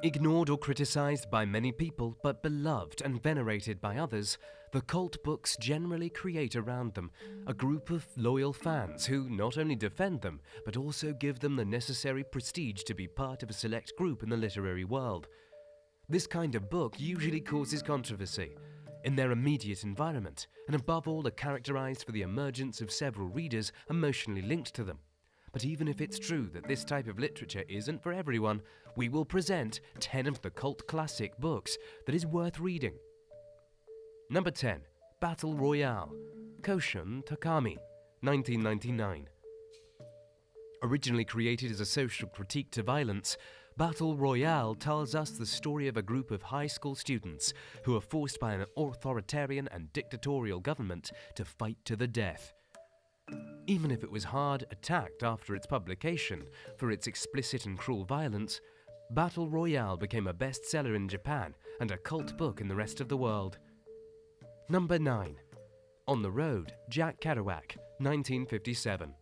Ignored or criticized by many people, but beloved and venerated by others, the cult books generally create around them a group of loyal fans who not only defend them, but also give them the necessary prestige to be part of a select group in the literary world. This kind of book usually causes controversy in their immediate environment, and above all are characterized for the emergence of several readers emotionally linked to them. But even if it's true that this type of literature isn't for everyone, we will present 10 of the cult classic books that is worth reading. Number 10. Battle Royale. Koushun, Takami, 1999. Originally created as a social critique to violence, Battle Royale tells us the story of a group of high school students who are forced by an authoritarian and dictatorial government to fight to the death. Even if it was hard attacked after its publication for its explicit and cruel violence, Battle Royale became a bestseller in Japan and a cult book in the rest of the world. Number 9. On the Road, Jack Kerouac, 1957.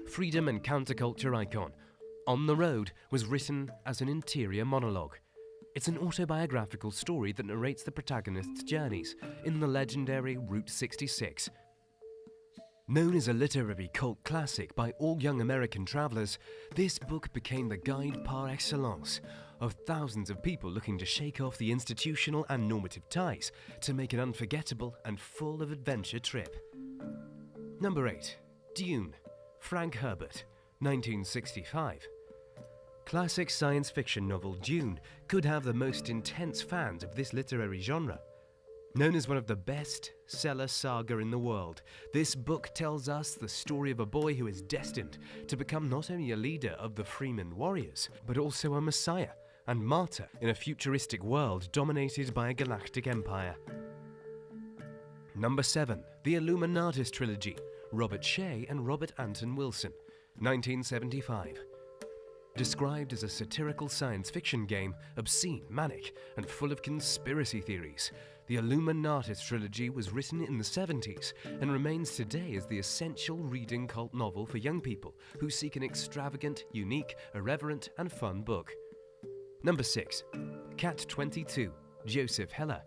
Freedom and counterculture icon, On the Road was written as an interior monologue. It's an autobiographical story that narrates the protagonist's journeys in the legendary Route 66. Known as a literary cult classic by all young American travelers, this book became the guide par excellence of thousands of people looking to shake off the institutional and normative ties to make an unforgettable and full of adventure trip. Number 8. Dune, Frank Herbert, 1965. Classic science fiction novel Dune could have the most intense fans of this literary genre. Known as one of the best-seller saga in the world, this book tells us the story of a boy who is destined to become not only a leader of the Freeman warriors, but also a messiah and martyr in a futuristic world dominated by a galactic empire. Number 7. The Illuminatus Trilogy, Robert Shea and Robert Anton Wilson, 1975. Described as a satirical science fiction game, obscene, manic, and full of conspiracy theories, the Illuminatus trilogy was written in the 70s and remains today as the essential reading cult novel for young people who seek an extravagant, unique, irreverent, and fun book. Number 6. Cat 22, Joseph Heller,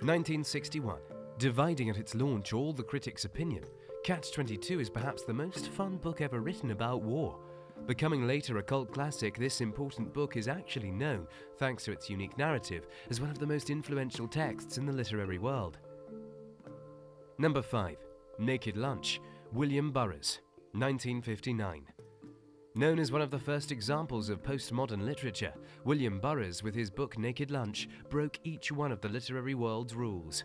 1961. Dividing at its launch all the critics' opinion, Cat 22 is perhaps the most fun book ever written about war. Becoming later a cult classic, this important book is actually known, thanks to its unique narrative, as one of the most influential texts in the literary world. Number 5. Naked Lunch, William Burroughs, 1959. Known as one of the first examples of postmodern literature, William Burroughs, with his book Naked Lunch, broke each one of the literary world's rules.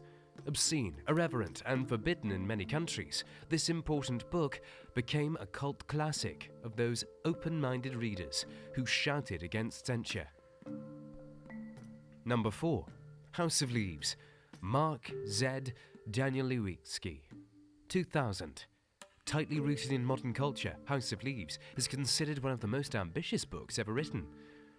Obscene, irreverent, and forbidden in many countries, this important book became a cult classic of those open-minded readers who shouted against censure. Number 4. House of Leaves, Mark Z. Danielewski, 2000. Tightly rooted in modern culture, House of Leaves is considered one of the most ambitious books ever written.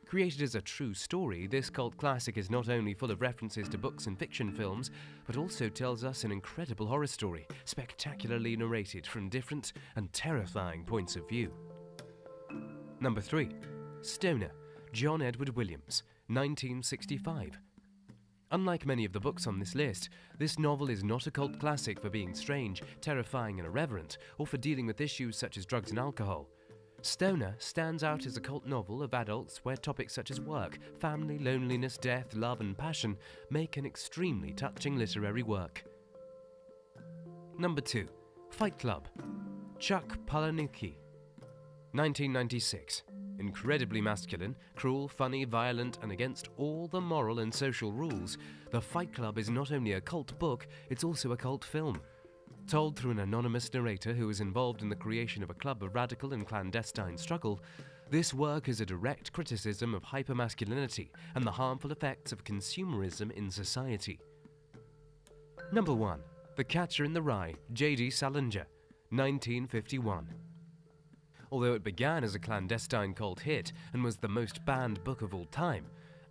Created as a true story, this cult classic is not only full of references to books and fiction films, but also tells us an incredible horror story, spectacularly narrated from different and terrifying points of view. Number 3. Stoner, John Edward Williams, 1965. Unlike many of the books on this list, this novel is not a cult classic for being strange, terrifying, and irreverent, or for dealing with issues such as drugs and alcohol. Stoner stands out as a cult novel of adults where topics such as work, family, loneliness, death, love, and passion make an extremely touching literary work. Number 2. Fight Club, Chuck Palahniuk, 1996. Incredibly masculine, cruel, funny, violent, and against all the moral and social rules, The Fight Club is not only a cult book, it's also a cult film. Told through an anonymous narrator who was involved in the creation of a club of radical and clandestine struggle, this work is a direct criticism of hypermasculinity and the harmful effects of consumerism in society. Number 1. The Catcher in the Rye, J.D. Salinger, 1951. Although it began as a clandestine cult hit and was the most banned book of all time,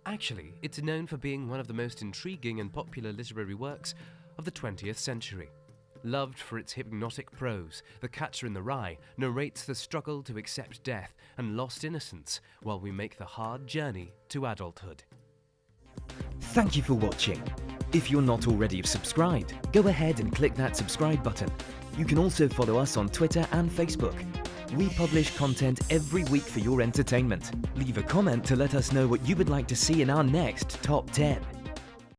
actually it's known for being one of the most intriguing and popular literary works of the 20th century. Loved for its hypnotic prose, The Catcher in the Rye narrates the struggle to accept death and lost innocence while we make the hard journey to adulthood. Thank you for watching. If you're not already subscribed, go ahead and click that subscribe button. You can also follow us on Twitter and Facebook. We publish content every week for your entertainment. Leave a comment to let us know what you would like to see in our next Top 10.